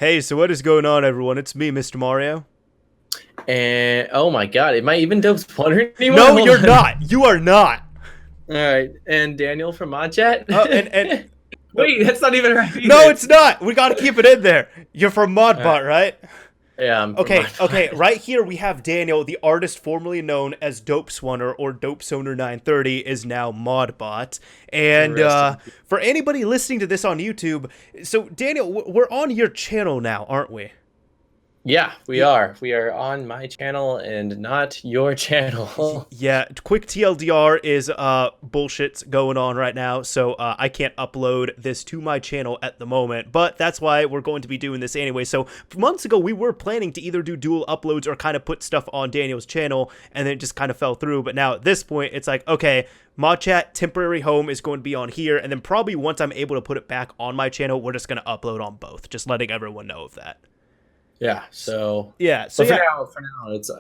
Hey, so what is going on, everyone? It's me, Mr. Mario. And oh my god, am I even Dopesoner anymore? No, Hold you're on. not. You are not. All right, and Daniel from ModChat. And uh, Wait, that's not even right no, either. it's not. We got to keep it in there. You're from All right. ModBot, right? Yeah, I'm from Okay. ModBot. Right here we have Daniel, the artist formerly known as Dopesoner or Dopesoner 930, is now ModBot. And Rest in peace. for anybody listening to this on YouTube, so Daniel, we're on your channel now, aren't we? Yeah, we are. We are on my channel and not your channel. Yeah, quick TLDR is bullshit's going on right now, so I can't upload this to my channel at the moment, but that's why we're going to be doing this anyway. So months ago we were planning to either do dual uploads or kind of put stuff on Daniel's channel, and then it just kind of fell through. But now at this point it's like, okay, ModChat temporary home is going to be on here, and then probably once I'm able to put it back on my channel, we're just going to upload on both, just letting everyone know of that. Yeah, so Yeah, so so yeah. for now it's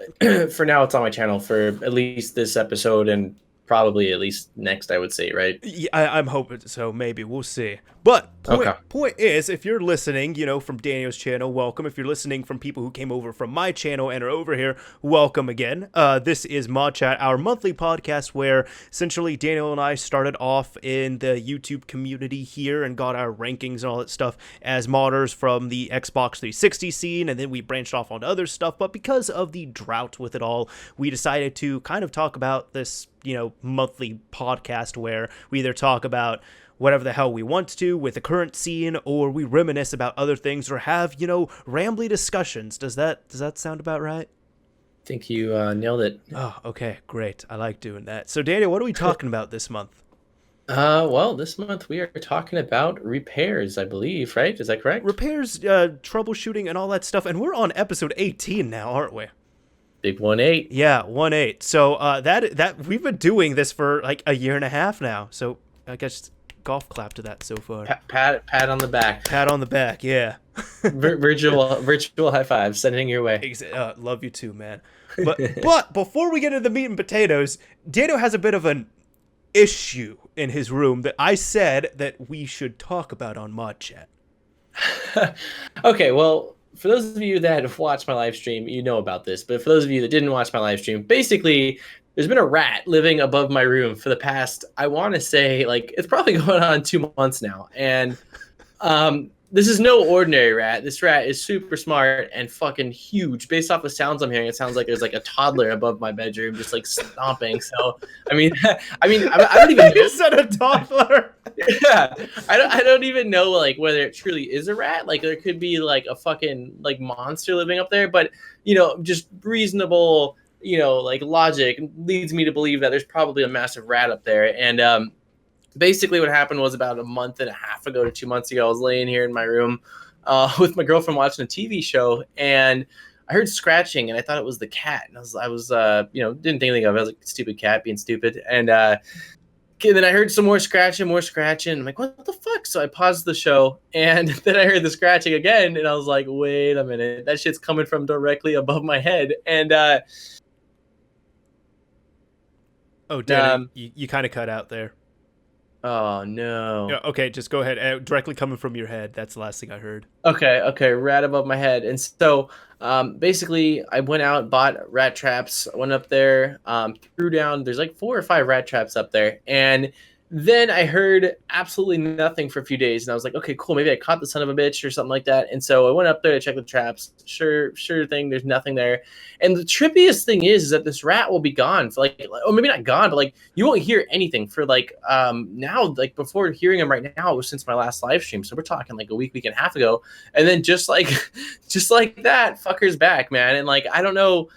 for now it's on my channel for at least this episode and probably at least next, I would say, right? Yeah, I'm hoping so. Maybe we'll see. But Okay. point is, if you're listening, from Daniel's channel, welcome. If you're listening from people who came over from my channel and are over here, welcome again. This is ModChat, our monthly podcast where essentially Daniel and I started off in the YouTube community here and got our rankings and all that stuff as modders from the Xbox 360 scene, and then we branched off onto other stuff. But because of the drought with it all, we decided to kind of talk about this monthly podcast where we either talk about whatever the hell we want to with the current scene, or we reminisce about other things, or have rambly discussions. Does that sound about right? I think you nailed it. Oh, okay, great. I like doing that. So Daniel, what are we talking about this month? Well, this month we are talking about repairs, I believe, right? Is that correct? Repairs, troubleshooting, and all that stuff. And we're on episode 18 now, aren't we? Big 1-8. Yeah, 1-8. So that we've been doing this for like a year and a half now. So I guess golf clap to that so far. Pat on the back. Pat on the back, yeah. Virtual high five sending your way. Love you too, man. But before we get into the meat and potatoes, Dano has a bit of an issue in his room that I said that we should talk about on ModChat. Okay, well, for those of you that have watched my live stream, you know about this. But for those of you that didn't watch my live stream, basically, there's been a rat living above my room for the past, I want to say, like, it's probably going on 2 months now. And this is no ordinary rat. This rat is super smart and fucking huge. Based off the sounds I'm hearing, it sounds like there's like a toddler above my bedroom just like stomping. So, I mean, I don't even know. You said a toddler. Yeah, I don't even know like whether it truly is a rat. Like there could be like a fucking like monster living up there, but just reasonable, like logic leads me to believe that there's probably a massive rat up there. And basically what happened was about a month and a half ago to 2 months ago, I was laying here in my room with my girlfriend watching a TV show, and I heard scratching, and I thought it was the cat. And I was didn't think anything of it. I was like, stupid cat being stupid. And then I heard some more scratching. I'm like, what the fuck? So I paused the show, and then I heard the scratching again, and I was like, wait a minute. That shit's coming from directly above my head. And Oh, damn, you kind of cut out there. oh no. Yeah, okay, just go ahead. Directly coming from your head. That's the last thing I heard. Okay, rat above my head. And so basically I went out, bought rat traps, went up there, threw down, there's like 4 or 5 rat traps up there. And then I heard absolutely nothing for a few days, and I was like, okay, cool, maybe I caught the son of a bitch or something like that. And so I went up there to check the traps. Sure thing, there's nothing there. And the trippiest thing is that this rat will be gone for like, or maybe not gone, but like you won't hear anything for like now, like before hearing him right now, it was since my last live stream. So we're talking like a week and a half ago. And then just like that, fucker's back, man. And like I don't know,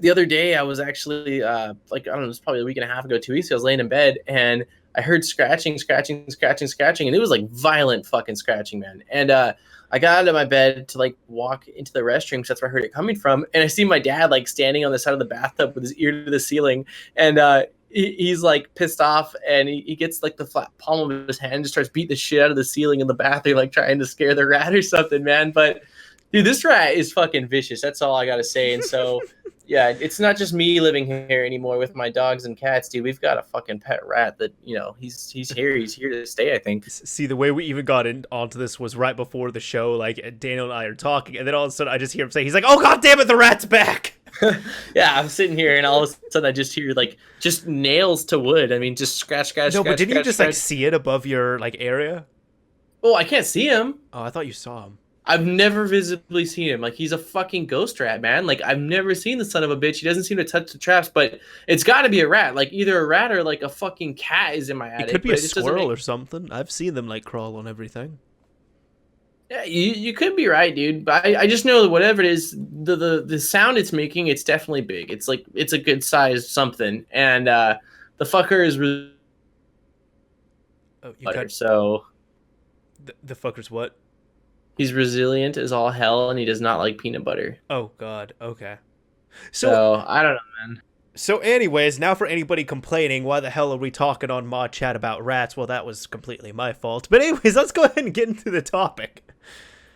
the other day I was actually like, I don't know, it's probably a week and a half ago, 2 weeks ago, I was laying in bed and I heard scratching, and it was like violent fucking scratching, man. And I got out of my bed to like walk into the restroom because that's where I heard it coming from, and I see my dad like standing on the side of the bathtub with his ear to the ceiling, and he's like pissed off, and he gets like the flat palm of his hand and just starts beating the shit out of the ceiling in the bathroom, like trying to scare the rat or something, man. But dude, this rat is fucking vicious. That's all I gotta say. And so Yeah, it's not just me living here anymore with my dogs and cats, dude. We've got a fucking pet rat that, he's here. He's here to stay, I think. See, the way we even got onto this was right before the show. Like Daniel and I are talking, and then all of a sudden I just hear him say, "He's like, oh god damn it, the rat's back." Yeah, I'm sitting here, and all of a sudden I just hear like just nails to wood. I mean, just scratch, scratch, No, scratch, but didn't you scratch, just scratch. like see it above your like area? Oh, I can't see him. Oh, I thought you saw him. I've never visibly seen him. Like, he's a fucking ghost rat, man. Like, I've never seen the son of a bitch. He doesn't seem to touch the traps, but it's got to be a rat. Like, either a rat or like a fucking cat is in my attic. It could be but a it just doesn't squirrel make... or something. I've seen them like crawl on everything. Yeah, you could be right, dude. But I just know that whatever it is, the sound it's making, it's definitely big. It's like it's a good sized something, and the fucker is really Oh, you butter. cut So the fucker's what? he's resilient as all hell, and he does not like peanut butter. Oh god. Okay. So So I don't know, man. So, anyways, now for anybody complaining, why the hell are we talking on Mod Chat about rats? Well, that was completely my fault. But anyways, let's go ahead and get into the topic.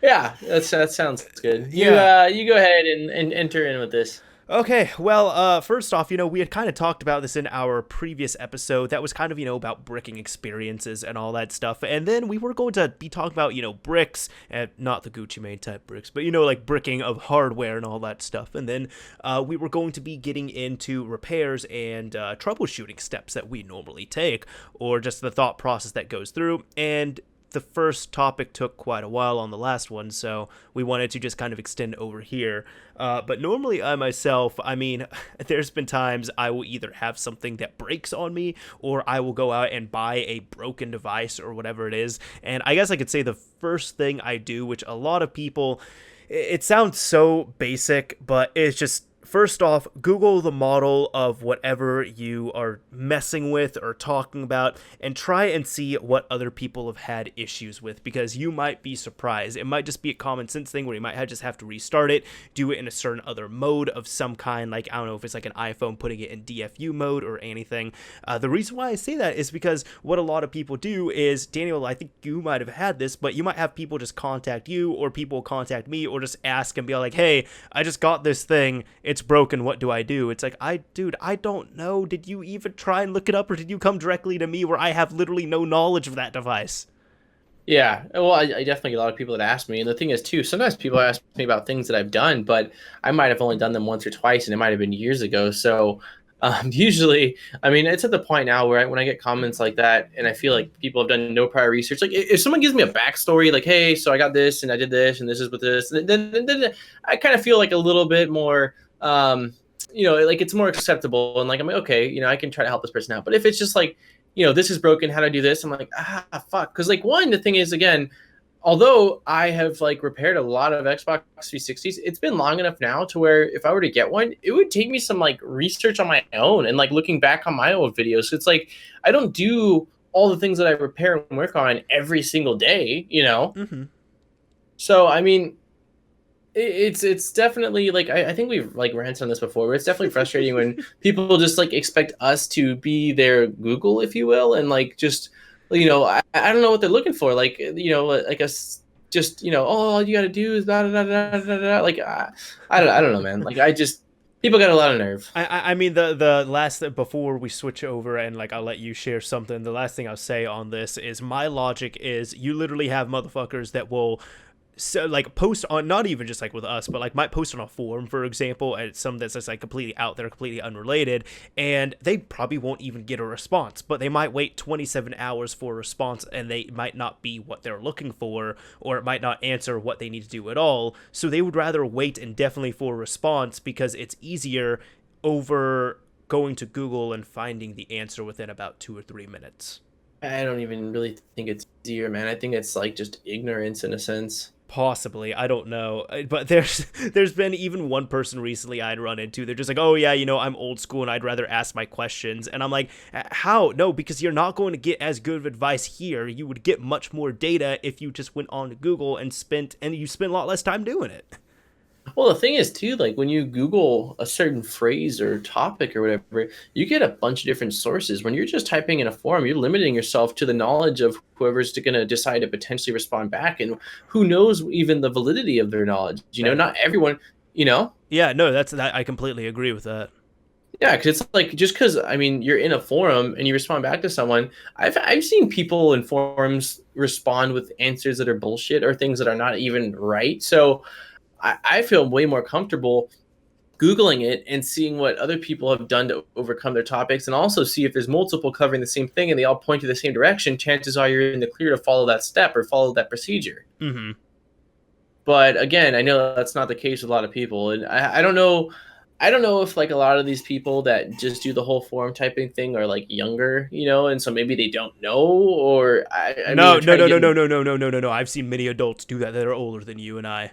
Yeah, that sounds good. Yeah. You go ahead and enter in with this. Okay, well, first off, we had kind of talked about this in our previous episode. That was kind of, about bricking experiences and all that stuff. And then we were going to be talking about, bricks, and not the Gucci Mane type bricks, but, like bricking of hardware and all that stuff. And then we were going to be getting into repairs and troubleshooting steps that we normally take, or just the thought process that goes through. And the first topic took quite a while on the last one, so we wanted to just kind of extend over here. But normally I myself, there's been times I will either have something that breaks on me, or I will go out and buy a broken device or whatever it is. And I guess I could say the first thing I do, which a lot of people, it sounds so basic, but it's just, first off, Google the model of whatever you are messing with or talking about and try and see what other people have had issues with, because you might be surprised. It might just be a common sense thing where you might just have to restart it, do it in a certain other mode of some kind, like, I don't know if it's like an iPhone putting it in DFU mode or anything. The reason why I say that is because what a lot of people do is, Daniel, I think you might have had this, but you might have people just contact you, or people contact me, or just ask and be like, hey, I just got this thing, it's broken, what do I do? It's like, dude, I don't know. Did you even try and look it up, or did you come directly to me where I have literally no knowledge of that device? Yeah, well, I definitely get a lot of people that ask me, and the thing is too, sometimes people ask me about things that I've done, but I might have only done them once or twice, and it might have been years ago. So usually, it's at the point now where when I get comments like that, and I feel like people have done no prior research. Like, if someone gives me a backstory, like, hey, so I got this, and I did this, and this is with this, then I kind of feel like a little bit more. Like, it's more acceptable, and like, I'm like, okay, I can try to help this person out. But if it's just like, this is broken, how do I do this? I'm like, fuck. Because like, the thing is, again, although I have like repaired a lot of Xbox 360s, it's been long enough now to where if I were to get one, it would take me some like research on my own and like looking back on my old videos. So it's like, I don't do all the things that I repair and work on every single day, Mm-hmm. So, it's definitely like I think we've like ranted on this before, but it's definitely frustrating when people just like expect us to be their Google, if you will, and like just I don't know what they're looking for, like like us just oh, all you got to do is da da da da da da. Like I don't know, man. Like people got a lot of nerve. I mean, the last, before we switch over and like I'll let you share something, the last thing I'll say on this is my logic is you literally have motherfuckers that will, so like, post on, not even just like with us, but like might post on a forum, for example, and some that's just like completely out there, completely unrelated, and they probably won't even get a response, but they might wait 27 hours for a response, and they might not be what they're looking for, or it might not answer what they need to do at all. So they would rather wait indefinitely for a response because it's easier over going to Google and finding the answer within about 2 or 3 minutes. I don't even really think it's easier, man. I think it's like just ignorance in a sense. Possibly, I don't know, but there's been even one person recently I'd run into. They're just like, oh yeah, I'm old school and I'd rather ask my questions, and I'm like, how? No, because you're not going to get as good of advice here. You would get much more data if you just went on to Google and you spent a lot less time doing it. Well, the thing is too, like when you Google a certain phrase or topic or whatever, you get a bunch of different sources. When you're just typing in a forum, you're limiting yourself to the knowledge of whoever's going to decide to potentially respond back, and who knows even the validity of their knowledge. Not everyone. you know? Yeah, no, I completely agree with that. Yeah, because it's like just because I mean you're in a forum and you respond back to someone. I've seen people in forums respond with answers that are bullshit or things that are not even right. So I feel way more comfortable Googling it and seeing what other people have done to overcome their topics, and also see if there's multiple covering the same thing and they all point to the same direction. Chances are you're in the clear to follow that step or follow that procedure. Mm-hmm. But again, I know that's not the case with a lot of people, and I don't know. I don't know if like a lot of these people that just do the whole forum typing thing are like younger, and so maybe they don't know, or I mean, No, I'm no, trying to no, get no, no, in. no, no, no, no, no, no. I've seen many adults do that are older than you and I.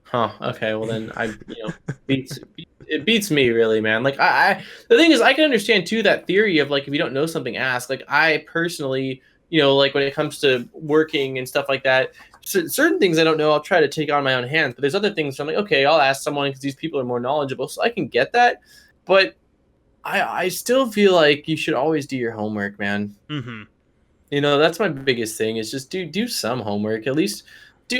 Huh? Okay, well then it beats me really, man. Like the thing is, I can understand too that theory of like if you don't know something, ask. Like I personally, like when it comes to working and stuff like that, certain things I don't know, I'll try to take on my own hands. But there's other things I'm like, okay, I'll ask someone because these people are more knowledgeable, so I can get that. But I still feel like you should always do your homework, man. Mm-hmm. That's my biggest thing is just do some homework. At least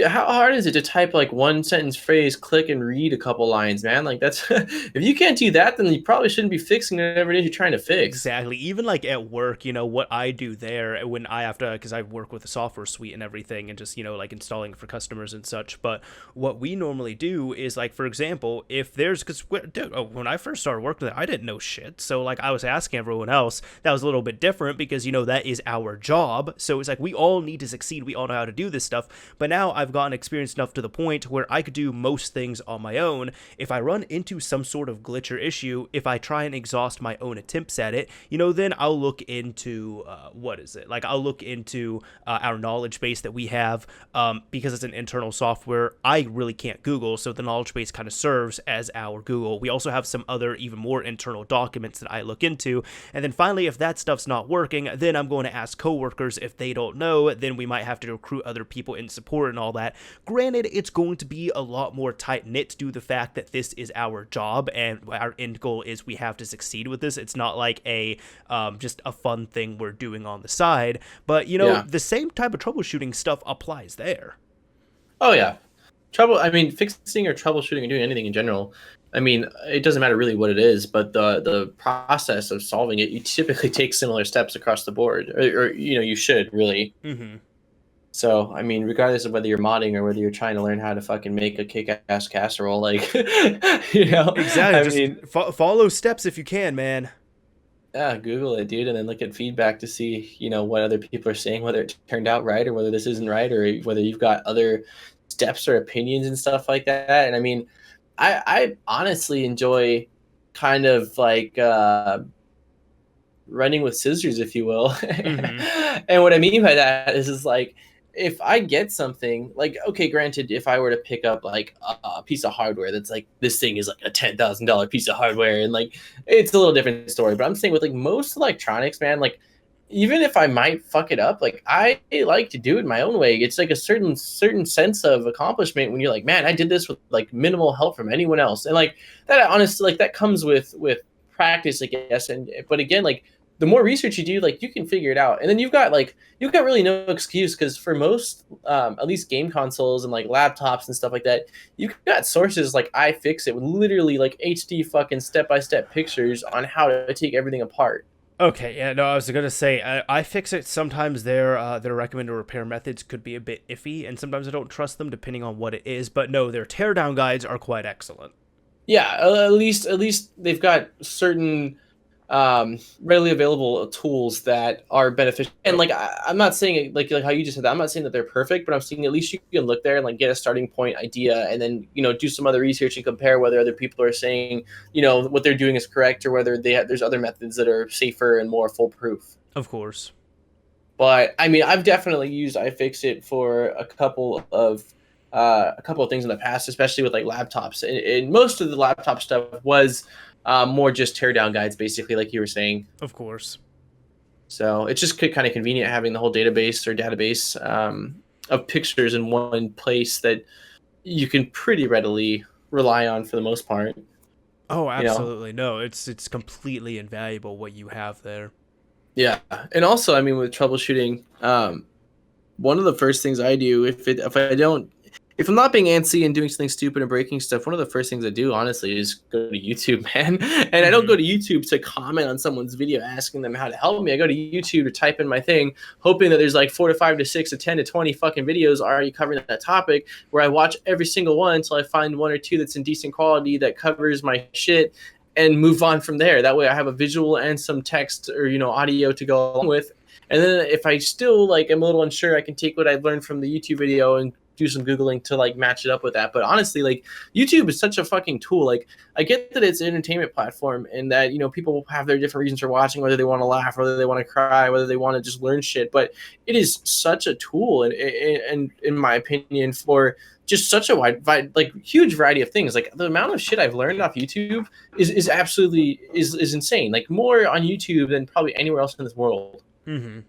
how hard is it to type like one sentence phrase, click and read a couple lines, man? Like that's if you can't do that, then you probably shouldn't be fixing whatever it is you're trying to fix. Exactly. Even like at work, what I do there when I have to, because I work with a software suite and everything and just, like installing for customers and such. But what we normally do is like, for example, if there's, because when I first started working there, I didn't know shit. So like I was asking everyone else. That was a little bit different because, that is our job. So it's like we all need to succeed. We all know how to do this stuff. But now I've gotten experienced enough to the point where I could do most things on my own. If I run into some sort of glitch or issue, if I try and exhaust my own attempts at it, then I'll look into what is it? Like I'll look into our knowledge base that we have because it's an internal software. I really can't Google, so the knowledge base kind of serves as our Google. We also have some other even more internal documents that I look into, and then finally, if that stuff's not working, then I'm going to ask coworkers. If they don't know, then we might have to recruit other people in support and all that. Granted, it's going to be a lot more tight knit due to the fact that this is our job and our end goal is we have to succeed with this. It's not like a just a fun thing we're doing on the side, but Yeah. the same type of troubleshooting stuff applies there. Oh yeah. I mean, fixing or troubleshooting or doing anything in general. I mean, it doesn't matter really what it is, but the process of solving it, you typically take similar steps across the board, or you should really. Mm-hmm. So, I mean, regardless of whether you're modding or whether you're trying to learn how to fucking make a kick-ass casserole, like, Exactly. I Just mean, follow steps if you can, man. yeah, Google it, dude, and then look at feedback to see, what other people are saying, whether it turned out right or whether this isn't right, or whether you've got other steps or opinions and stuff like that. And I mean, I honestly enjoy kind of like running with scissors, if you will. Mm-hmm. And what I mean by that is like if I get something like, okay, granted, if I were to pick up like a piece of hardware that's like this thing is like a $10,000 piece of hardware, and like it's a little different story. But I'm saying with like most electronics, man, like even if I might fuck it up, like I like to do it my own way. It's like a certain sense of accomplishment when you're like, man, I did this with like minimal help from anyone else, and like that honestly, like that comes with practice, I guess. And but again, like the more research you do, like you can figure it out. And then you've got really no excuse because for most, at least game consoles and like laptops and stuff like that, you've got sources like iFixit with literally like HD fucking step by step pictures on how to take everything apart. Okay, yeah, no, I was gonna say I fix it. Sometimes their recommended repair methods could be a bit iffy, and sometimes I don't trust them depending on what it is. But no, their teardown guides are quite excellent. Yeah, at least they've got certain readily available tools that are beneficial. And like I'm not saying like how you just said that. I'm not saying that they're perfect, but I'm saying at least you can look there and like get a starting point idea, and then do some other research and compare whether other people are saying what they're doing is correct or whether there's other methods that are safer and more foolproof. Of course. But I mean, I've definitely used iFixit for a couple of things in the past, especially with like laptops. And most of the laptop stuff was more just teardown guides, basically, like you were saying. Of course. So it's just kind of convenient having the whole database of pictures in one place that you can pretty readily rely on for the most part. Oh, You know, absolutely. No, it's completely invaluable what you have there. yeah. And also, I mean, with troubleshooting, one of the first things I do if I don't if I'm not being antsy and doing something stupid and breaking stuff, one of the first things I do, honestly, is go to YouTube, man. And I don't go to YouTube to comment on someone's video asking them how to help me. I go to YouTube to type in my thing, hoping that there's like 4 to 5 to 6 to 10 to 20 fucking videos already covering that topic, where I watch every single one until I find one or two that's in decent quality that covers my shit and move on from there. That way I have a visual and some text or, audio to go along with. And then if I still like am a little unsure, I can take what I've learned from the YouTube video and do some Googling to like match it up with that. But honestly, like YouTube is such a fucking tool. Like I get that it's an entertainment platform and that, people have their different reasons for watching, whether they want to laugh, whether they want to cry, whether they want to just learn shit. But it is such a tool and in my opinion for just such a huge variety of things. Like the amount of shit I've learned off YouTube is absolutely is insane. Like more on YouTube than probably anywhere else in this world. Mm-hmm.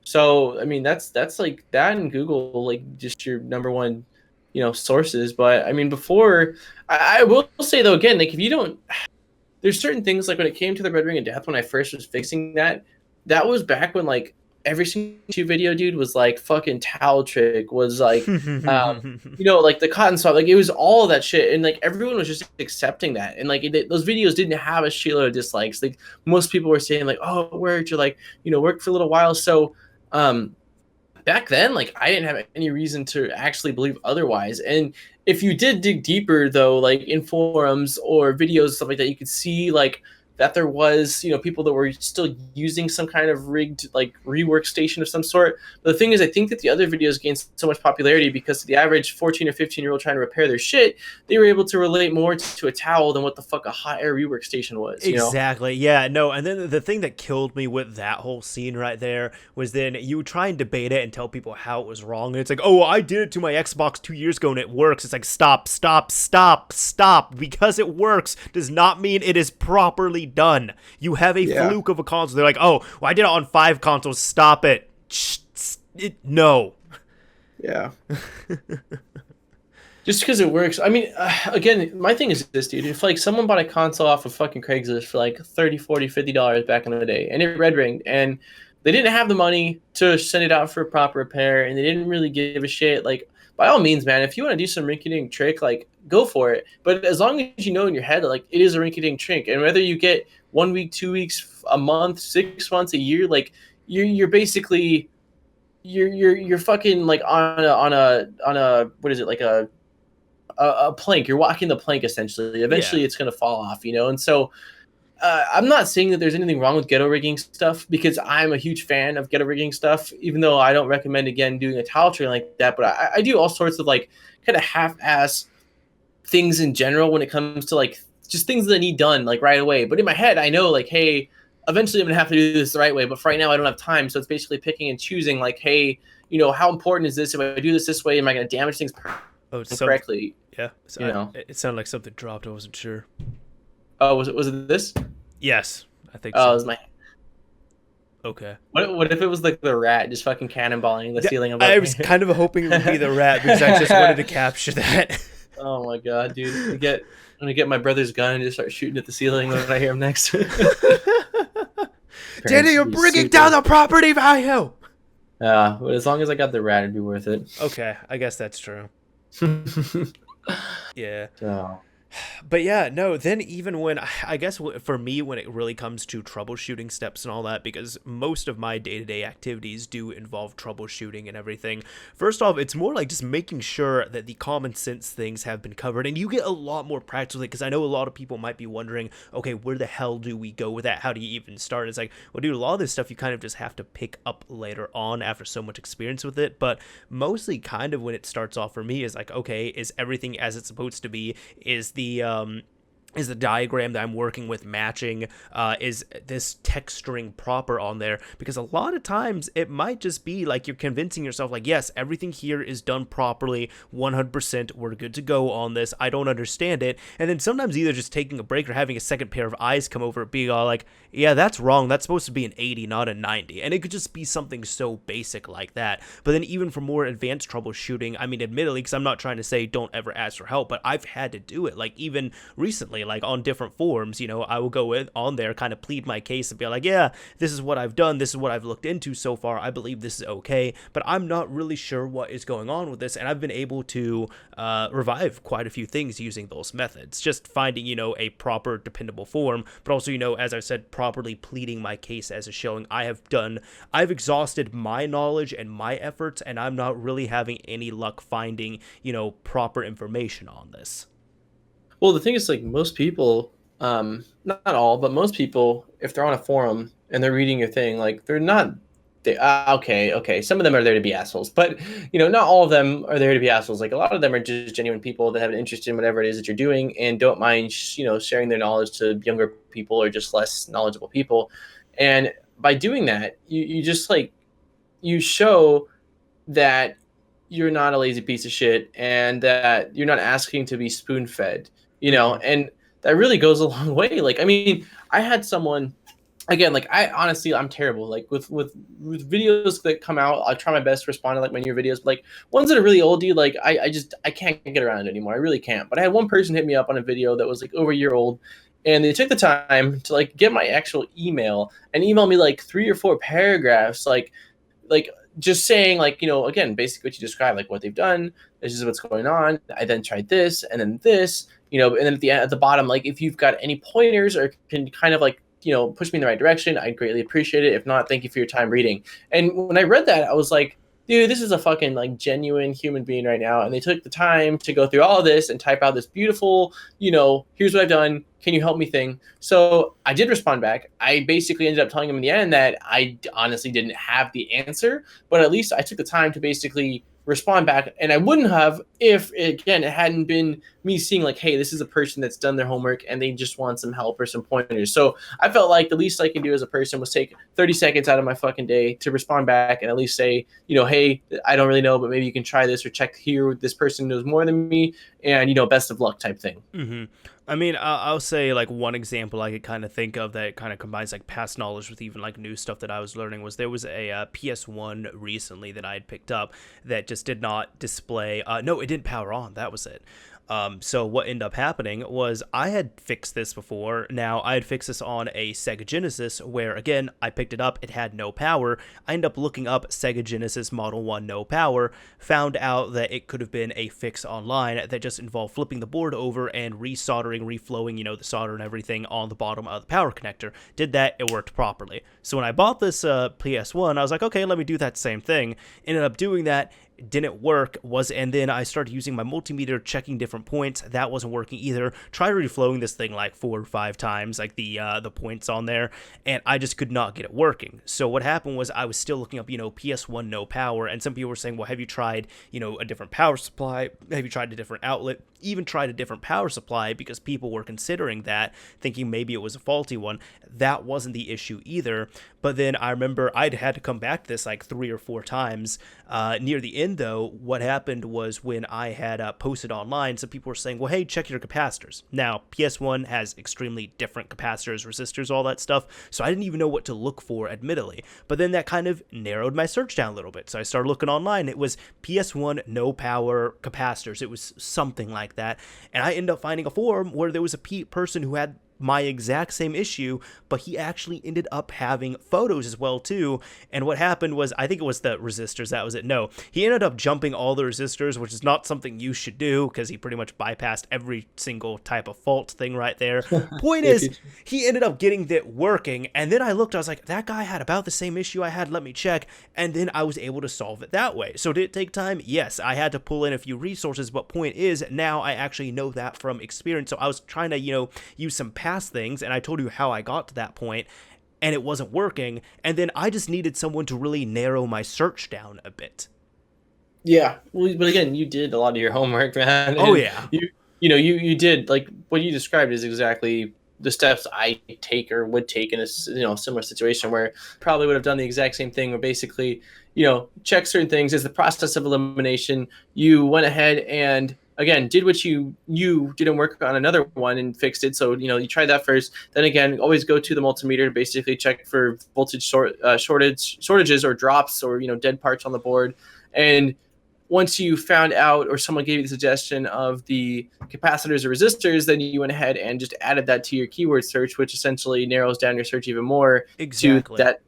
So I mean that's like that and Google, like just your number one, sources. But I mean before I will say though, again, like if you don't, there's certain things like when it came to the Red Ring of Death, when I first was fixing that was back when like every single YouTube video, dude, was like fucking towel trick, was like like the cotton swab, like it was all of that shit, and like everyone was just accepting that, and like those videos didn't have a shitload of dislikes. Like most people were saying like, oh, it worked, or like worked for a little while. So back then, like I didn't have any reason to actually believe otherwise. And if you did dig deeper though, like in forums or videos, stuff like that, you could see like that there was, people that were still using some kind of rigged like rework station of some sort. But the thing is, I think that the other videos gained so much popularity because to the average 14 or 15-year-old trying to repair their shit, they were able to relate more to a towel than what the fuck a hot air rework station was. Exactly. Yeah, no. And then the thing that killed me with that whole scene right there was then you try and debate it and tell people how it was wrong. And it's like, oh, I did it to my Xbox 2 years ago and it works. It's like, stop. Because it works does not mean it is properly done. You have a fluke of a console. They're like, oh, well, I did it on 5 consoles. Stop it. No. Yeah. Just because it works. I mean, again, my thing is this, dude. If like someone bought a console off of fucking Craigslist for like $30, $40, $50 back in the day, and it red ringed, and they didn't have the money to send it out for a proper repair, and they didn't really give a shit, like, by all means, man, if you want to do some rinky-dink trick, like, go for it. But as long as you know in your head that, like, it is a rinky-dink trick, and whether you get 1 week, 2 weeks, a month, 6 months, a year, like, you're basically you're fucking like on a what is it, like a plank. You're walking the plank essentially. Eventually, it's gonna fall off, And so, I'm not saying that there's anything wrong with ghetto rigging stuff because I'm a huge fan of ghetto rigging stuff. Even though I don't recommend again doing a towel train like that, but I do all sorts of like kind of half-ass things in general when it comes to like just things that need done like right away. But in my head, I know like, hey, eventually I'm gonna have to do this the right way. But for right now, I don't have time. So it's basically picking and choosing. Like, hey, how important is this? If I do this way, am I gonna damage things correctly? Yeah, it sounded like something dropped. I wasn't sure. Oh, was it this? Yes, I think so. Oh, it was my... Okay. What if it was like the rat just fucking cannonballing the ceiling above I was kind of hoping it would be the rat because I just wanted to capture that. Oh my god, dude. I'm gonna get my brother's gun and just start shooting at the ceiling when I hear him next. Danny, you're bringing down the property value! But as long as I got the rat, it'd be worth it. Okay, I guess that's true. Yeah. So. But yeah, no, then even when, I guess for me, when it really comes to troubleshooting steps and all that, because most of my day-to-day activities do involve troubleshooting and everything, first off, it's more like just making sure that the common sense things have been covered, and you get a lot more practical, because I know a lot of people might be wondering, okay, where the hell do we go with that? How do you even start? It's like, well, dude, a lot of this stuff you kind of just have to pick up later on after so much experience with it, but mostly kind of when it starts off for me is like, okay, is everything as it's supposed to be? Is the diagram that I'm working with matching? Is this texturing proper on there? Because a lot of times it might just be like you're convincing yourself like, yes, everything here is done properly, 100%, we're good to go on this, I don't understand it. And then sometimes either just taking a break or having a second pair of eyes come over, being all like, yeah, that's wrong, that's supposed to be an 80, not a 90. And it could just be something so basic like that. But then even for more advanced troubleshooting, I mean, admittedly, because I'm not trying to say don't ever ask for help, but I've had to do it. Like even recently, like on different forums, I will go on there, kind of plead my case and be like, yeah, this is what I've done, this is what I've looked into so far, I believe this is okay, but I'm not really sure what is going on with this. And I've been able to revive quite a few things using those methods, just finding, a proper dependable form, but also, as I said, properly pleading my case as a showing I've exhausted my knowledge and my efforts, and I'm not really having any luck finding, proper information on this. Well, the thing is, like, most people, not all, but most people, if they're on a forum and they're reading your thing, like, they're not. Okay. Some of them are there to be assholes, but not all of them are there to be assholes. Like, a lot of them are just genuine people that have an interest in whatever it is that you're doing and don't mind, sharing their knowledge to younger people or just less knowledgeable people. And by doing that, you just like you show that you're not a lazy piece of shit and that you're not asking to be spoon fed, Mm-hmm. and that really goes a long way. Like, I mean, I had someone, again, like, I honestly, I'm terrible. Like, with videos that come out, I try my best to respond to like my newer videos, but like ones that are really old, dude, like I can't get around it anymore. I really can't. But I had one person hit me up on a video that was like over a year old, and they took the time to like get my actual email and email me like 3 or 4 paragraphs, like just saying, like, again, basically what you described, like what they've done, this is what's going on, I then tried this and then this, and then at the bottom, like, if you've got any pointers or can kind of like, push me in the right direction, I'd greatly appreciate it. If not, thank you for your time reading. And when I read that, I was like, dude, this is a fucking like genuine human being right now, and they took the time to go through all of this and type out this beautiful, here's what I've done, can you help me thing. So I did respond back. I basically ended up telling him in the end that I honestly didn't have the answer, but at least I took the time to basically respond back. And I wouldn't have if, again, it hadn't been me seeing like, hey, this is a person that's done their homework and they just want some help or some pointers. So I felt like the least I can do as a person was take 30 seconds out of my fucking day to respond back and at least say, hey, I don't really know, but maybe you can try this or check here. This person knows more than me, and best of luck type thing. Mm-hmm. I mean, I'll say like one example I could kind of think of that kind of combines like past knowledge with even like new stuff that I was learning was there was a PS1 recently that I had picked up that just did not display. No, it didn't power on. That was it. So what ended up happening was I had fixed this before. Now, I had fixed this on a Sega Genesis where, again, I picked it up. It had no power. I ended up looking up Sega Genesis Model 1 no power, found out that it could have been a fix online that just involved flipping the board over and resoldering, reflowing, the solder and everything on the bottom of the power connector. Did that, it worked properly. So when I bought this PS1, I was like, okay, let me do that same thing. Ended up doing that. Didn't work, and then I started using my multimeter, checking different points. That wasn't working either. Tried reflowing this thing like 4 or 5 times, like the points on there, and I just could not get it working. So what happened was I was still looking up, PS1 no power, and some people were saying, well, have you tried, a different power supply? Have you tried a different outlet? Even tried a different power supply, because people were considering that, thinking maybe it was a faulty one. That wasn't the issue either. But then I remember I'd had to come back to this like 3 or 4 times. Near the end, though, what happened was when I had posted online, some people were saying, well, hey, check your capacitors. Now, PS1 has extremely different capacitors, resistors, all that stuff, so I didn't even know what to look for, admittedly. But then that kind of narrowed my search down a little bit. So I started looking online. It was PS1 no power capacitors. It was something like that. And I ended up finding a forum where there was a person who had my exact same issue, but he actually ended up having photos as well too. And what happened was, I think it was the resistors, that was it. No, he ended up jumping all the resistors, which is not something you should do because he pretty much bypassed every single type of fault thing right there. Point is, he ended up getting that working, and then I looked, I was like, that guy had about the same issue I had, let me check, and then I was able to solve it that way. So did it take time? Yes, I had to pull in a few resources, but point is, now I actually know that from experience. So I was trying to, use some past things, and I told you how I got to that point, and it wasn't working, and then I just needed someone to really narrow my search down a bit. Yeah, well, but again, you did a lot of your homework, man. Oh And yeah. you did, like, what you described is exactly the steps I take or would take in a similar situation where probably would have done the exact same thing. Where basically, check certain things as the process of elimination. You went ahead and again did what you didn't work on another one and fixed it. So you tried that first. Then again, always go to the multimeter to basically check for voltage shortages or drops or dead parts on the board. And once you found out or someone gave you the suggestion of the capacitors or resistors, then you went ahead and just added that to your keyword search, which essentially narrows down your search even more to Exactly. that,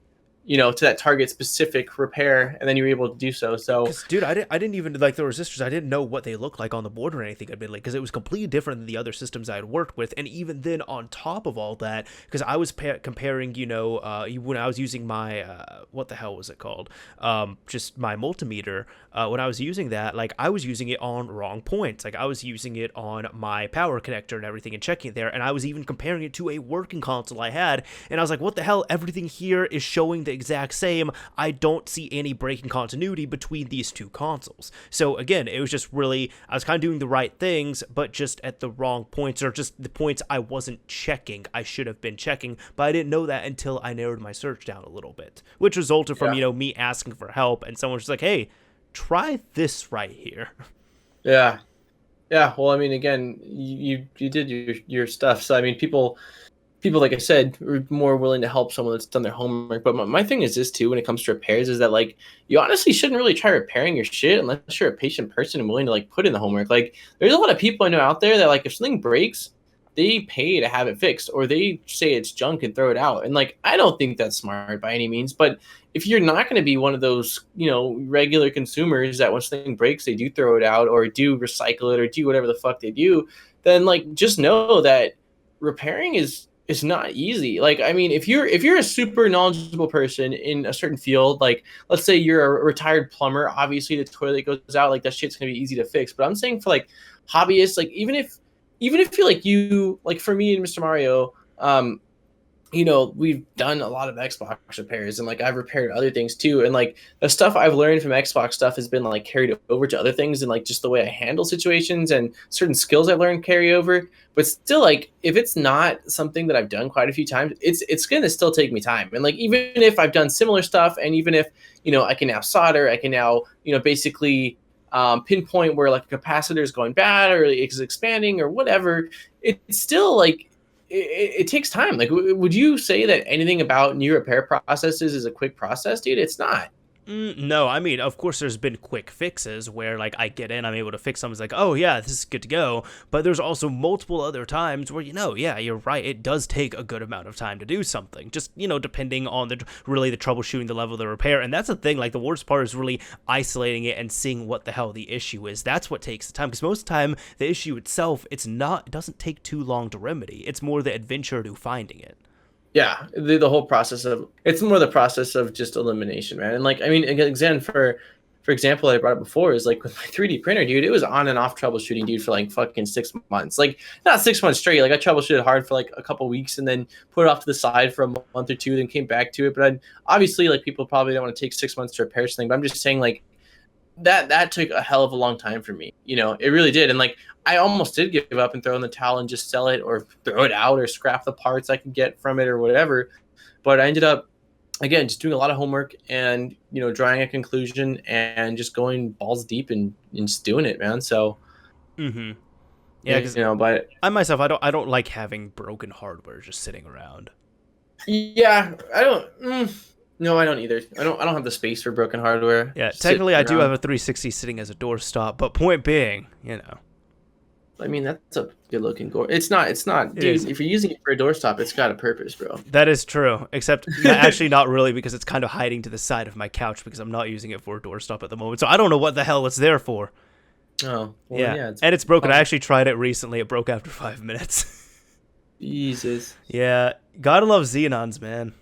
to that target specific repair, and then you were able to do so. So Because, dude, I didn't even like the resistors. I didn't know what they looked like on the board or anything, admittedly, because it was completely different than the other systems I had worked with. And even then, on top of all that, because I was comparing, when I was using my, what the hell was it called? Just my multimeter. When I was using that, like, I was using it on wrong points. Like, I was using it on my power connector and everything and checking it there. And I was even comparing it to a working console I had. And I was like, what the hell? Everything here is showing the exact same. I don't see any breaking continuity between these two consoles. So again, it was just really, I was kind of doing the right things, but just at the wrong points, or just the points I wasn't checking. I should have been checking, but I didn't know that until I narrowed my search down a little bit, which resulted from, me asking for help, and someone was just like, hey, try this right here. yeah, yeah. Well, I mean, again, you did your stuff. So I mean, people, like I said, are more willing to help someone that's done their homework. But my thing is this too, when it comes to repairs, is that like you honestly shouldn't really try repairing your shit unless you're a patient person and willing to like put in the homework. Like there's a lot of people I know out there that like if something breaks, they pay to have it fixed, or they say it's junk and throw it out. And like I don't think that's smart by any means. But if you're not going to be one of those, regular consumers that when something breaks, they do throw it out or do recycle it or do whatever the fuck they do, then like just know that repairing is it's not easy. Like, I mean, if you're a super knowledgeable person in a certain field, like let's say you're a retired plumber, obviously the toilet goes out, like that shit's gonna be easy to fix. But I'm saying for like hobbyists, like even if you like for me and Mr. Mario, we've done a lot of Xbox repairs and like I've repaired other things too. And like the stuff I've learned from Xbox stuff has been like carried over to other things and like just the way I handle situations and certain skills I've learned carry over. But still, like if it's not something that I've done quite a few times, it's gonna still take me time. And like even if I've done similar stuff and even if, I can now solder, I can now, basically pinpoint where like a capacitor is going bad or is expanding or whatever, it's still like it takes time. Like, would you say that anything about new repair processes is a quick process, dude? It's not. No, I mean, of course, there's been quick fixes where, like, I get in, I'm able to fix something. It's like, oh, yeah, this is good to go. But there's also multiple other times where, yeah, you're right. It does take a good amount of time to do something. Just, depending on the troubleshooting, the level of the repair. And that's the thing. Like, the worst part is really isolating it and seeing what the hell the issue is. That's what takes the time. Because most of the time, the issue itself, it doesn't take too long to remedy. It's more the adventure to finding it. Yeah, the whole process of it's more the process of just elimination, man. And like I mean, again, for example, I brought up before is like with my 3D printer, dude. It was on and off troubleshooting, dude, for like fucking 6 months. Like not 6 months straight. Like I troubleshooted hard for like a couple weeks and then put it off to the side for a month or two, then came back to it. But obviously, like people probably don't want to take 6 months to repair something. But I'm just saying, like that took a hell of a long time for me. It really did. And like I almost did give up and throw in the towel and just sell it or throw it out or scrap the parts I could get from it or whatever. But I ended up again just doing a lot of homework and drawing a conclusion and just going balls deep and just doing it, man. So Mm-hmm. Yeah, because but I myself, I don't like having broken hardware just sitting around. yeah, I don't. No, I don't either. I don't have the space for broken hardware. Yeah, technically I do have a 360 sitting as a doorstop, but point being, I mean, that's a good looking door. It's not, dude. If you're using it for a doorstop, it's got a purpose, bro. That is true, except actually not really, because it's kind of hiding to the side of my couch because I'm not using it for a doorstop at the moment. So I don't know what the hell it's there for. Oh, well, yeah. And it's broken. I actually tried it recently. It broke after 5 minutes. Jesus. Yeah, gotta love Xenons, man.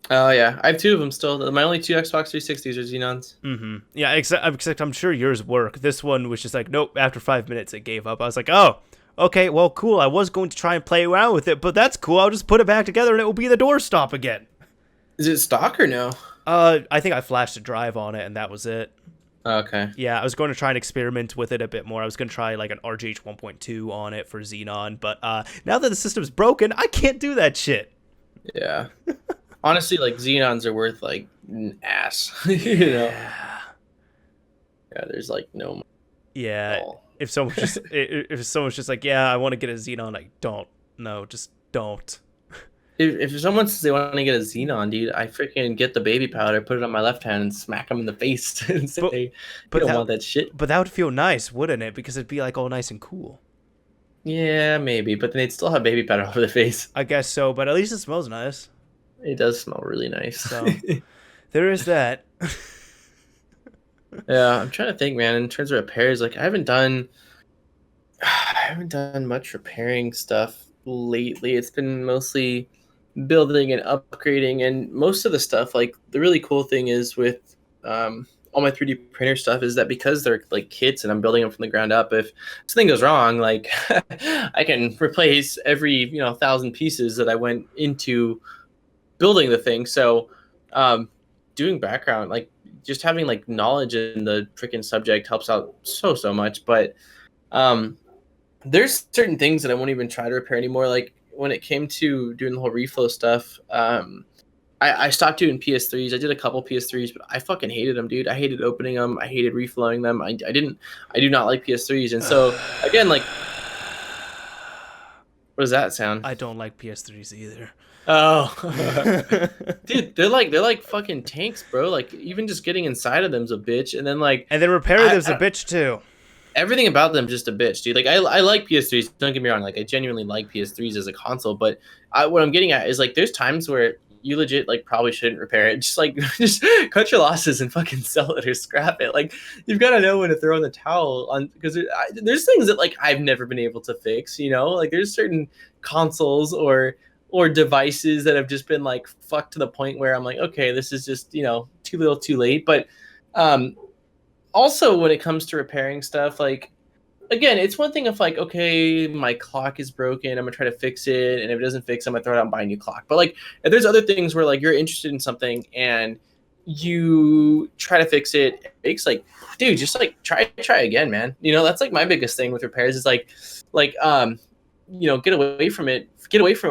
Oh yeah, I have two of them still. My only two Xbox 360s are Xenons. Mm-hmm. Yeah, except I'm sure yours work. This one was just like, nope. After 5 minutes, it gave up. I was like, oh, okay, well, cool. I was going to try and play around with it, but that's cool. I'll just put it back together, and it will be the doorstop again. Is it stock or no? I think I flashed a drive on it, and that was it. Okay. Yeah, I was going to try and experiment with it a bit more. I was going to try like an RGH 1.2 on it for Xenon, but now that the system's broken, I can't do that shit. Yeah. Honestly, like Xenons are worth like an ass, Yeah, there's like no. Yeah, if someone's just like, yeah, I want to get a Xenon, like don't, no, just don't. If someone says they want to get a Xenon, dude, I freaking get the baby powder, put it on my left hand, and smack them in the face and But say, "You but don't that want that shit." but that would feel nice, wouldn't it? Because it'd be like all nice and cool. Yeah, maybe, but then they'd still have baby powder over the face. I guess so, but at least it smells nice. It does smell really nice. So there is that. Yeah, I'm trying to think, man. In terms of repairs, like I haven't done much repairing stuff lately. It's been mostly building and upgrading, and most of the stuff, like the really cool thing is with all my 3D printer stuff is that because they're like kits and I'm building them from the ground up, if something goes wrong, like I can replace every 1,000 pieces that I went into building the thing. So doing background, like just having like knowledge in the freaking subject helps out so much. But um there's certain things that I won't even try to repair anymore. Like when it came to doing the whole reflow stuff, I stopped doing PS3s. I did a couple PS3s, but I fucking hated them, dude. I hated opening them. I hated reflowing them. I do not like PS3s. And so again, like, what does that sound? I don't like PS3s either. Oh, dude, they're like fucking tanks, bro. Like even just getting inside of them's a bitch. And then like, And then repairing them's a bitch too. everything about them just a bitch, dude. Like I like PS3s. Don't get me wrong. Like I genuinely like PS3s as a console, but what I'm getting at is like there's times where you legit like probably shouldn't repair it. Just like just cut your losses and fucking sell it or scrap it. Like you've got to know when to throw in the towel on because there's things that like I've never been able to fix. Like there's certain consoles or devices that have just been like fucked to the point where I'm like, okay, this is just too little, too late. But also when it comes to repairing stuff, like again, it's one thing if like, okay, my clock is broken, I'm gonna try to fix it, and if it doesn't fix, I'm gonna throw it out and buy a new clock. But like if there's other things where like you're interested in something and you try to fix it, it's like, dude, just like try again, man. That's like my biggest thing with repairs is like get away from it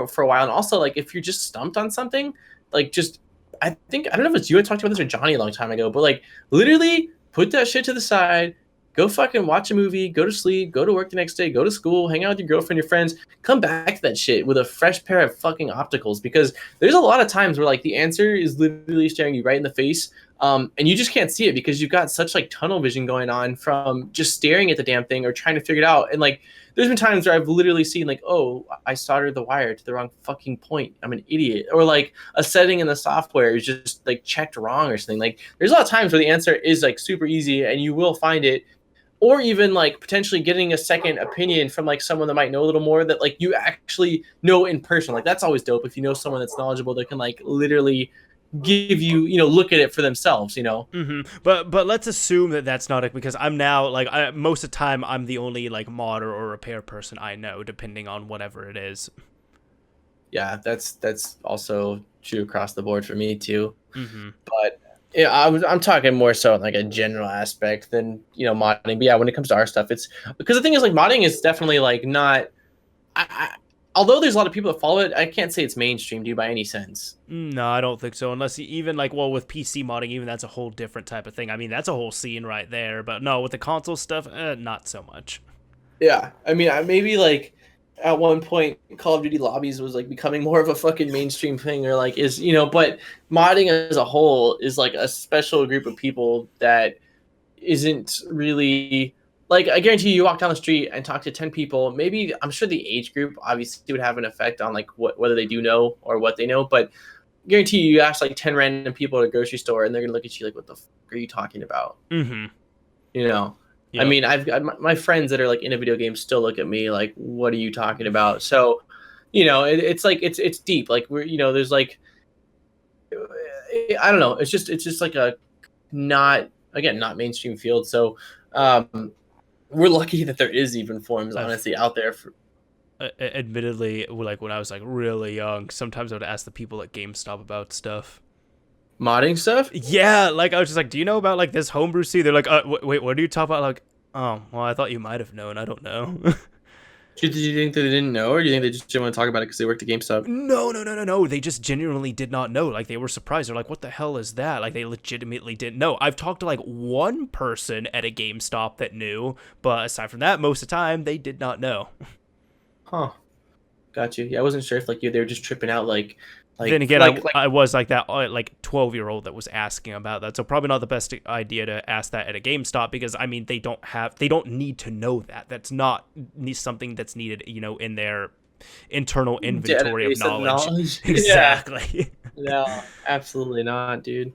for a while. And also like if you're just stumped on something, like just I don't know if it's you I talked about this or Johnny a long time ago, but like literally put that shit to the side, go fucking watch a movie, go to sleep, go to work the next day, go to school, hang out with your girlfriend, your friends, come back to that shit with a fresh pair of fucking opticals, because there's a lot of times where like the answer is literally staring you right in the face, and you just can't see it because you've got such like tunnel vision going on from just staring at the damn thing or trying to figure it out. And like there's been times where I've literally seen like, oh, I soldered the wire to the wrong fucking point, I'm an idiot, or like a setting in the software is just like checked wrong or something. Like there's a lot of times where the answer is like super easy and you will find it, or even like potentially getting a second opinion from like someone that might know a little more that like you actually know in person. Like that's always dope if you know someone that's knowledgeable that can like literally give you look at it for themselves. Mm-hmm. But let's assume that that's not it, because I'm now like most of the time I'm the only like modder or repair person I know, depending on whatever it is. Yeah, that's also true across the board for me too. Mm-hmm. But yeah, I'm talking more so like a general aspect than modding. But yeah, when it comes to our stuff, it's because the thing is like modding is definitely like not. Although there's a lot of people that follow it, I can't say it's mainstream, dude, by any sense. No, I don't think so. Unless you even like, well, with PC modding, even that's a whole different type of thing. I mean, that's a whole scene right there. But no, with the console stuff, not so much. Yeah, I mean, maybe like at one point, Call of Duty lobbies was like becoming more of a fucking mainstream thing, or like but modding as a whole is like a special group of people that isn't really. Like, I guarantee you walk down the street and talk to 10 people, maybe I'm sure the age group obviously would have an effect on like whether they do know or what they know, but guarantee you ask like 10 random people at a grocery store and they're going to look at you like, what the fuck are you talking about? Mm-hmm. Yep. I mean, I've got my friends that are like in a video game still look at me like, what are you talking about? So, it's like, it's deep. Like there's like, I don't know. It's just like a not mainstream field. So, we're lucky that there is even forums, honestly, out there. Admittedly, like when I was like really young, sometimes I would ask the people at GameStop about stuff. Modding stuff? Yeah, like I was just like, do you know about like this homebrew scene? They're like, wait, what do you talk about? Like, oh, well, I thought you might have known. I don't know. Did you think that they didn't know, or do you think they just didn't want to talk about it because they worked at GameStop? No. They just genuinely did not know. Like, they were surprised. They're like, what the hell is that? Like, they legitimately didn't know. I've talked to, like, one person at a GameStop that knew, but aside from that, most of the time, they did not know. Huh. got you. Yeah, I wasn't sure if like they were just tripping out, Then again, like. I was like that like 12-year-old that was asking about that, so probably not the best idea to ask that at a GameStop, because I mean they don't need to know that. That's not something that's needed, in their internal inventory of Database of knowledge. knowledge. Yeah. Exactly. No, absolutely not, dude.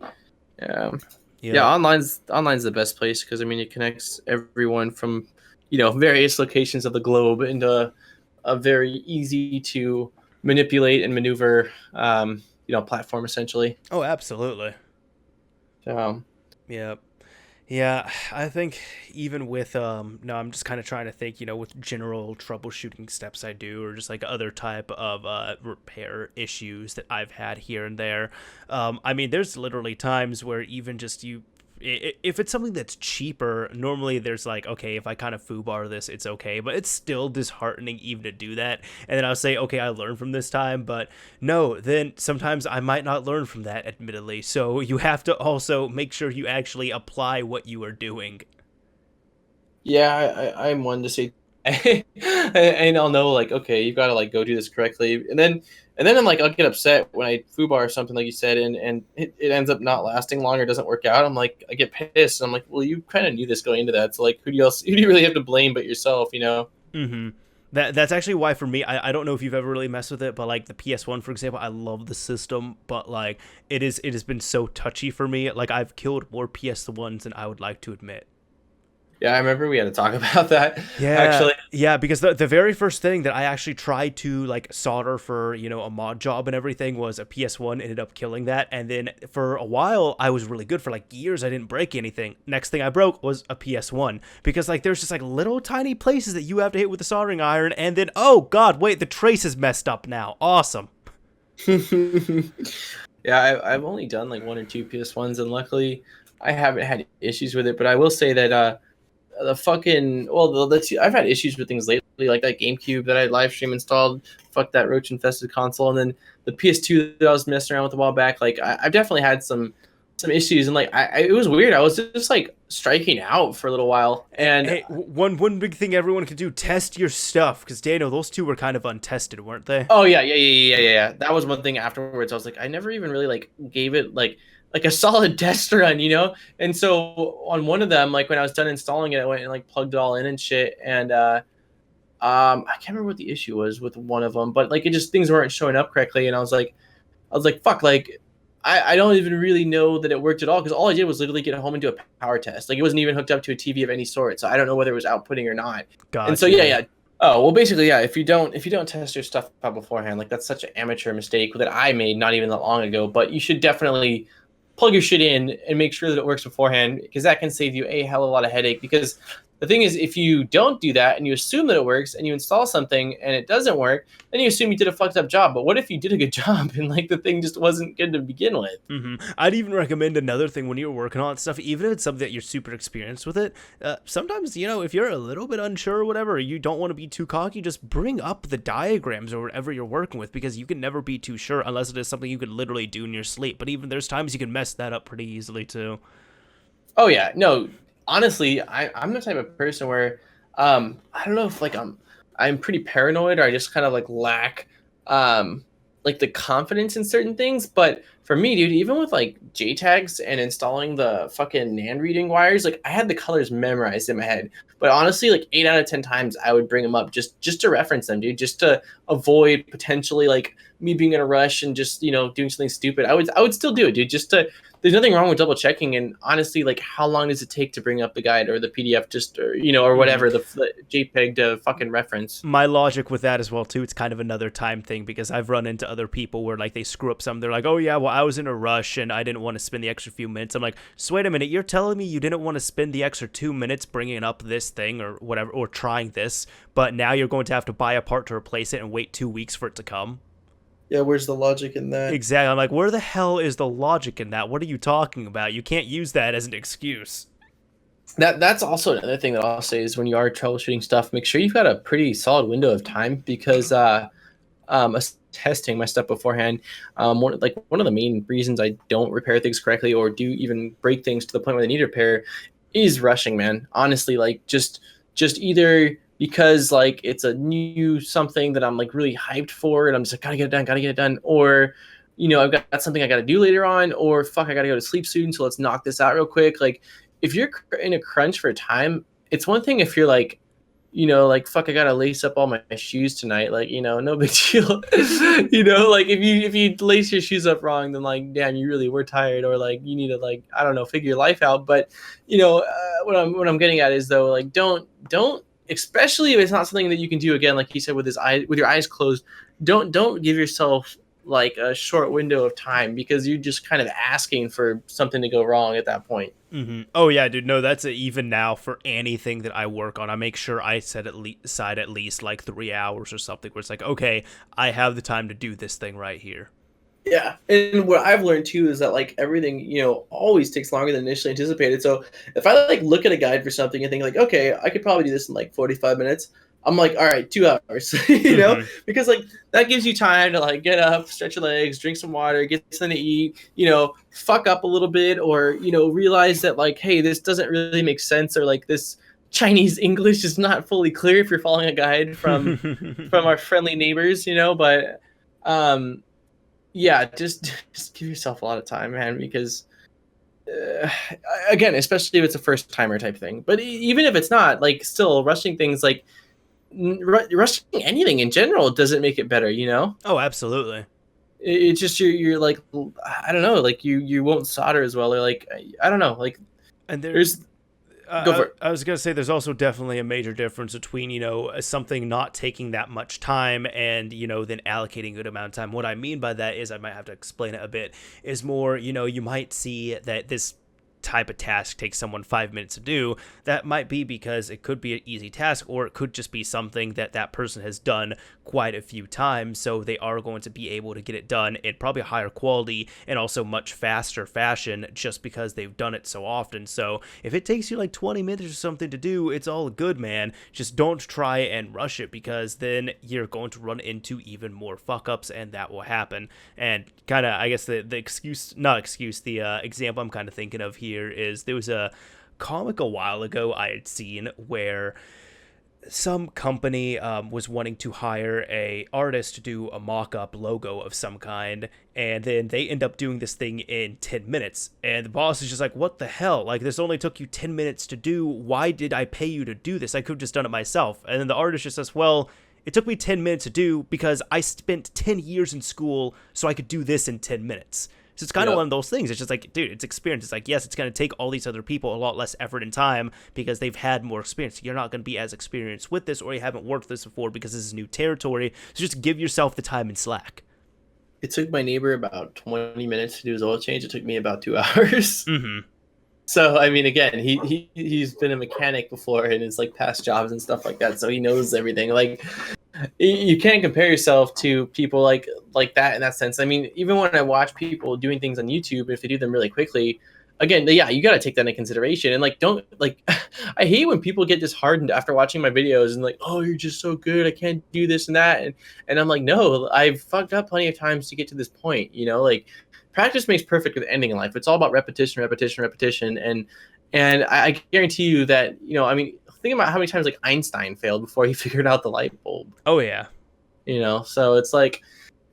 Yeah. Yeah, Yeah. online's the best place because I mean it connects everyone from various locations of the globe into a very easy to manipulate and maneuver platform essentially. Oh, absolutely. So Yeah. Yeah, I think even with no, I'm just kind of trying to think, with general troubleshooting steps I do, or just like other type of repair issues that I've had here and there. I mean, there's literally times where even just if it's something that's cheaper, normally there's like, okay, if I kind of foobar this, it's okay, but it's still disheartening even to do that. And then I'll say, okay, I learned from this time, but no, then sometimes I might not learn from that, admittedly. So you have to also make sure you actually apply what you are doing. yeah, I'm one to say, and I'll know like okay, you've got to like go do this correctly, and then I'm like I'll get upset when I foobar or something like you said, and it ends up not lasting long or doesn't work out. I'm like I get pissed. I'm like, well, you kind of knew this going into that, so like who do you really have to blame but yourself, you know? Mm-hmm. That's actually why for me, I don't know if you've ever really messed with it, but like the PS1, for example, I love the system, but like it has been so touchy for me. Like I've killed more PS1s than I would like to admit. Yeah, I remember we had to talk about that Yeah, actually. yeah, because the very first thing that I actually tried to like solder for, a mod job and everything was a PS1, ended up killing that. And then for a while I was really good for like years. I didn't break anything. Next thing I broke was a PS1, because like there's just like little tiny places that you have to hit with the soldering iron, and then oh god, wait, the trace is messed up now. Awesome. Yeah, I've only done like one or two PS1s, and luckily I haven't had issues with it. But I will say that the fucking I've had issues with things lately, like that GameCube that I live stream installed. Fuck that roach infested console, and then the PS2 that I was messing around with a while back. Like I've definitely had some issues, and like it was weird. I was just like striking out for a little while, and Hey, one big thing everyone can do: test your stuff. Because Daniel, those two were kind of untested, weren't they? oh yeah. That was one thing afterwards. I was like, I never even really like gave it like a solid test run, you know? And so on one of them, like when I was done installing it, I went and like plugged it all in and shit. And I can't remember what the issue was with one of them, but like it just things weren't showing up correctly. And I was like, fuck, like I don't even really know that it worked at all, because all I did was literally get home and do a power test. Like it wasn't even hooked up to a TV of any sort, so I don't know whether it was outputting or not. And so Gotcha. yeah. Oh well, basically yeah. If you don't test your stuff out beforehand, like that's such an amateur mistake that I made not even that long ago. But you should definitely plug your shit in and make sure that it works beforehand, because that can save you a hell of a lot of headache. Because the thing is, if you don't do that and you assume that it works and you install something and it doesn't work, then you assume you did a fucked up job. But what if you did a good job and like the thing just wasn't good to begin with? I'd even recommend another thing when you're working on stuff, even if it's something that you're super experienced with it. Sometimes, if you're a little bit unsure or whatever, or you don't want to be too cocky, just bring up the diagrams or whatever you're working with, because you can never be too sure unless it is something you could literally do in your sleep. But even there's times you can mess that up pretty easily too. Oh yeah, no. Honestly, I'm the type of person where I don't know if like I'm pretty paranoid, or I just kind of like lack like the confidence in certain things. But for me, dude, even with like JTAGs and installing the fucking NAND reading wires, like I had the colors memorized in my head. But honestly, like 8 out of 10 times, I would bring them up just to reference them, dude, just to avoid potentially like me being in a rush and just doing something stupid. I would still do it, dude, just to. There's nothing wrong with double checking, and honestly, like how long does it take to bring up the guide or the PDF, just or Mhm. whatever the JPEG to fucking reference? My logic with that as well too, it's kind of another time thing, because I've run into other people where like they screw up something. They're like, oh yeah, well I was in a rush and I didn't want to spend the extra few minutes. I'm like, so wait a minute, you're telling me you didn't want to spend the extra 2 minutes bringing up this thing or whatever, or trying this, but now you're going to have to buy a part to replace it and wait 2 weeks for it to come? Yeah, where's the logic in that? Exactly. I'm like, where the hell is the logic in that? What are you talking about? You can't use that as an excuse. That's also another thing that I'll say is when you are troubleshooting stuff, make sure you've got a pretty solid window of time, because testing my stuff beforehand. One of the main reasons I don't repair things correctly or do even break things to the point where they need repair is rushing, man. Honestly, like just either because like it's a new something that I'm like really hyped for, and I'm just like gotta get it done, or I've got something I gotta do later on, or fuck, I gotta go to sleep soon, so let's knock this out real quick. Like if you're in a crunch for time, it's one thing if you're like, like fuck, I gotta lace up all my shoes tonight. Like, no big deal. Like if you lace your shoes up wrong, then like, damn, you really were tired, or like you need to like, I don't know, figure your life out. But what I'm getting at is though, like don't, especially if it's not something that you can do again, like you said, with your eyes closed. Don't give yourself like a short window of time, because you're just kind of asking for something to go wrong at that point. Mm-hmm. Oh yeah, dude. No, that's even now for anything that I work on. I make sure I set aside at least like 3 hours or something, where it's like, okay, I have the time to do this thing right here. Yeah, and what I've learned too is that like everything, always takes longer than initially anticipated. So if I like look at a guide for something and think like, okay, I could probably do this in like 45 minutes, I'm like, all right, 2 hours, Mm-hmm. because like that gives you time to like get up, stretch your legs, drink some water, get something to eat, fuck up a little bit, or realize that like, hey, this doesn't really make sense, or like this Chinese English is not fully clear if you're following a guide from our friendly neighbors, but yeah, just give yourself a lot of time, man, because again, especially if it's a first timer type thing, but even if it's not, like still rushing things, like rushing anything in general doesn't make it better, Oh, absolutely. It's just you're like, I don't know, like you won't solder as well, or like I don't know, like And there's go for it. I was gonna say there's also definitely a major difference between something not taking that much time and then allocating a good amount of time. What I mean by that is, I might have to explain it a bit, is more you might see that this type of task takes someone 5 minutes to do. That might be because it could be an easy task, or it could just be something that that person has done quite a few times, so they are going to be able to get it done in probably a higher quality and also much faster fashion, just because they've done it so often. So if it takes you like 20 minutes or something to do, it's all good, man. Just don't try and rush it, because then you're going to run into even more fuck ups, and that will happen. And kind of, I guess the example I'm kind of thinking of here is, there was a comic a while ago I had seen where some company was wanting to hire a artist to do a mock-up logo of some kind, and then they end up doing this thing in 10 minutes, and the boss is just like, what the hell, like this only took you 10 minutes to do, why did I pay you to do this? I could have just done it myself. And then the artist just says, well, it took me 10 minutes to do because I spent 10 years in school so I could do this in 10 minutes. So it's kind of one of those things. It's just like, dude, it's experience. It's like, yes, it's going to take all these other people a lot less effort and time because they've had more experience. You're not going to be as experienced with this, or you haven't worked this before because this is new territory. So just give yourself the time and slack. It took my neighbor about 20 minutes to do his oil change. It took me about 2 hours. Mm-hmm. So I mean, again, he's been a mechanic before in his like past jobs and stuff like that, so he knows everything. Like, you can't compare yourself to people like that in that sense. I mean, even when I watch people doing things on YouTube, if they do them really quickly, again, yeah, you got to take that into consideration. And like, don't like, I hate when people get disheartened after watching my videos and like, oh, you're just so good, I can't do this and that, and I'm like, no, I've fucked up plenty of times to get to this point. Like, practice makes perfect with ending in life. It's all about repetition, and I guarantee you that I mean, think about how many times like Einstein failed before he figured out the light bulb. Oh yeah. So it's like,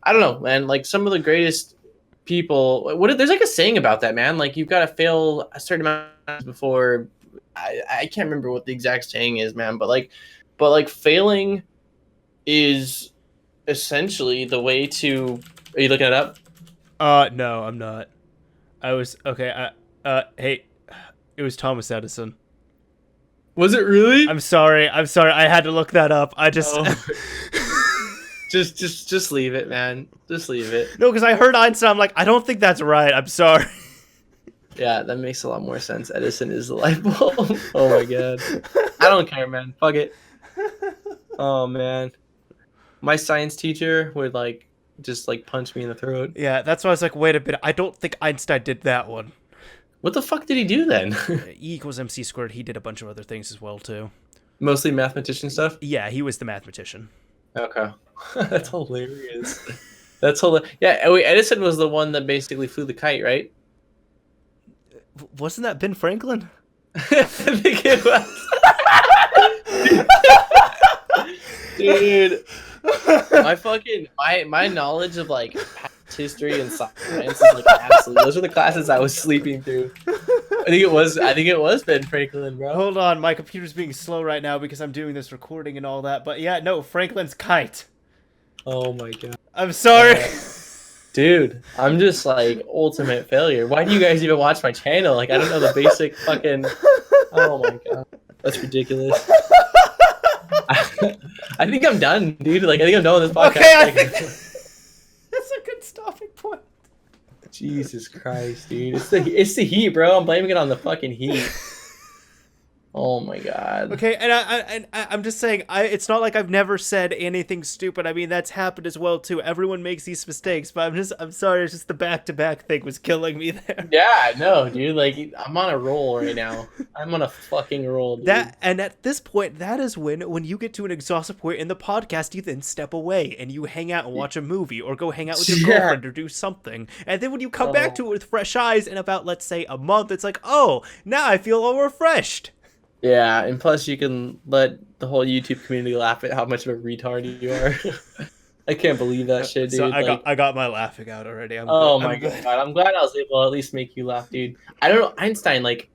I don't know, man. Like, some of the greatest people. There's like a saying about that, man. Like, you've got to fail a certain amount of times before. I can't remember what the exact saying is, man. But like failing is essentially the way to. Are you looking it up? No, I'm not. I was okay. Hey, it was Thomas Edison. Was it really? I'm sorry. I had to look that up. I just. Oh. Just leave it, man. Just leave it. No, because I heard Einstein. I'm like, I don't think that's right. I'm sorry. Yeah, that makes a lot more sense. Edison is the light bulb. Oh my god. I don't care, man. Fuck it. Oh man. My science teacher would like just like punch me in the throat. Yeah, that's why I was like, wait a minute. I don't think Einstein did that one. What the fuck did he do then? E equals MC squared. He did a bunch of other things as well too. Mostly mathematician stuff? Yeah, he was the mathematician. Okay. That's hilarious. That's hilarious. Yeah, wait, Edison was the one that basically flew the kite, right? Wasn't that Ben Franklin? I think it was. Dude, my knowledge of like past history and science is like absolute. Those are the classes I was sleeping through. I think it was Ben Franklin, bro. Hold on, my computer's being slow right now because I'm doing this recording and all that. But yeah, no, Franklin's kite. Oh my god. I'm sorry. Dude, I'm just like ultimate failure. Why do you guys even watch my channel? Like, I don't know the basic fucking. Oh my god, that's ridiculous. I think I'm done, dude. Like, I think I'm done with this podcast. Okay, I think that's a good stopping point. Jesus Christ, dude. It's the heat, bro. I'm blaming it on the fucking heat. Oh my god. Okay, and I'm just saying, it's not like I've never said anything stupid. I mean, that's happened as well too. Everyone makes these mistakes, but I'm sorry. It's just the back-to-back thing was killing me there. Yeah, no, dude. Like, I'm on a roll right now. I'm on a fucking roll, dude. And at this point, that is when you get to an exhausted point in the podcast, you then step away and you hang out and watch a movie or go hang out with your girlfriend or do something. And then when you come back to it with fresh eyes in about, let's say, a month, it's like, oh, now I feel all refreshed. Yeah, and plus you can let the whole YouTube community laugh at how much of a retard you are. I can't believe that shit, dude. So I got my laughing out already. My god, I'm glad I was able to at least make you laugh, dude. I don't know, Einstein, like,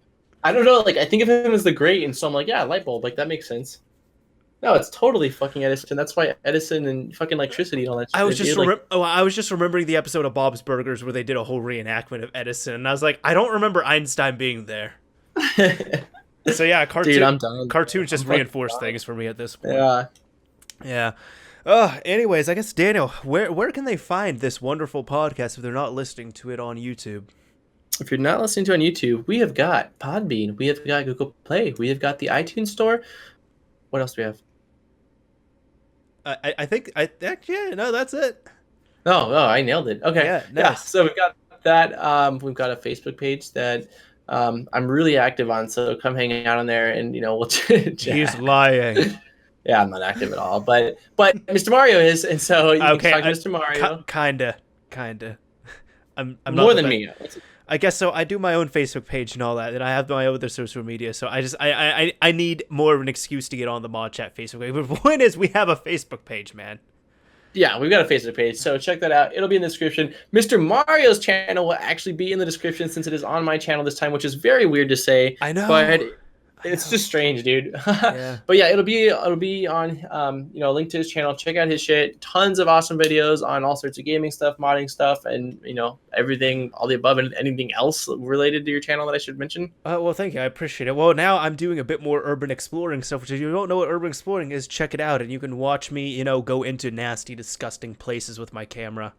I don't know, like, I think of him as the great, and so I'm like, yeah, light bulb, like, that makes sense. No, it's totally fucking Edison. That's why Edison and fucking electricity and all that shit. I was just remembering the episode of Bob's Burgers where they did a whole reenactment of Edison, and I was like, I don't remember Einstein being there. So yeah, Dude, I'm done. Cartoons just reinforce things for me at this point. Yeah. Anyways, I guess, Daniel, where can they find this wonderful podcast if they're not listening to it on YouTube? If you're not listening to it on YouTube, we have got Podbean, we have got Google Play, we have got the iTunes Store. What else do we have? I think that's it. Oh, I nailed it. Okay. Yeah, nice. Yeah, so we've got that. We've got a Facebook page that I'm really active on, so come hang out on there, and we'll chat. He's lying. Yeah, I'm not active at all, but Mr. Mario is, and so you can talk to Mr. Mario. Kinda. I'm more than me. I guess so. I do my own Facebook page and all that, and I have my other social media. So I need more of an excuse to get on the ModChat Facebook page. But the point is, we have a Facebook page, man. Yeah, we've got a Facebook page, so check that out. It'll be in the description. Mr. Mario's channel will actually be in the description since it is on my channel this time, which is very weird to say. I know. But it's just strange, dude. Yeah. But yeah, it'll be on a link to his channel. Check out his shit. Tons of awesome videos on all sorts of gaming stuff, modding stuff, and everything, all the above, and anything else related to your channel that I should mention. Well, thank you. I appreciate it. Well, now I'm doing a bit more urban exploring stuff, which if you don't know what urban exploring is, check it out, and you can watch me, go into nasty, disgusting places with my camera.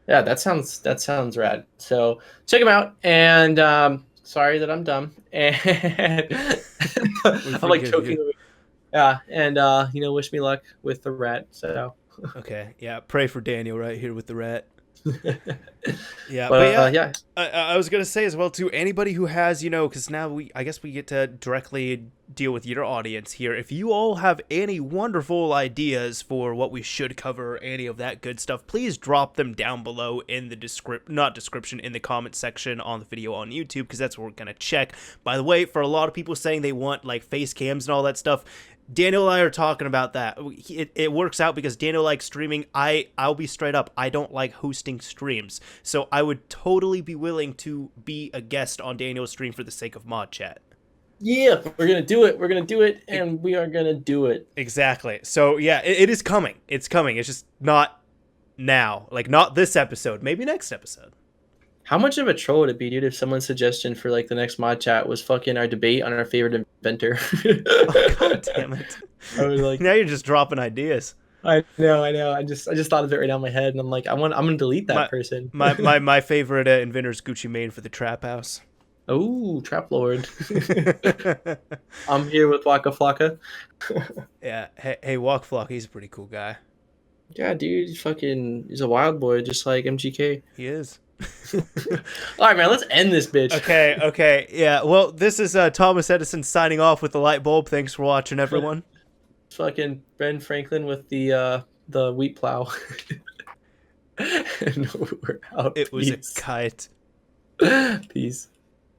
Yeah, that sounds rad. So check them out, and sorry that I'm dumb, and I'm like choking. Yeah, and wish me luck with the rat. So okay, yeah, pray for Daniel right here with the rat. Yeah, yeah. I was gonna say as well to anybody who has, because now I guess we get to directly deal with your audience here. If you all have any wonderful ideas for what we should cover, any of that good stuff, please drop them down below in the in the comment section on the video on YouTube, because that's what we're gonna check. By the way, for a lot of people saying they want like face cams and all that stuff, Daniel and I are talking about that. It works out because Daniel likes streaming. I'll be straight up. I don't like hosting streams. So I would totally be willing to be a guest on Daniel's stream for the sake of ModChat. Yeah, we're going to do it. We're going to do it, and we are going to do it. Exactly. So yeah, it is coming. It's coming. It's just not now. Like, not this episode. Maybe next episode. How much of a troll would it be, dude, if someone's suggestion for like the next mod chat was fucking our debate on our favorite inventor? Oh, God damn it! I was like, now you're just dropping ideas. I know. I just thought of it right now in my head, and I'm like, I'm gonna delete that person. my favorite inventor is Gucci Mane for the Trap House. Oh, Trap Lord. I'm here with Waka Flocka. Yeah. Hey, Waka Flocka, he's a pretty cool guy. Yeah, dude, he's a wild boy, just like MGK. He is. All right, man, let's end this bitch. Okay. Yeah, well, this is Thomas Edison signing off with the light bulb. Thanks for watching, everyone. Fucking Ben Franklin with the wheat plow. And we're out. It was a kite. Peace.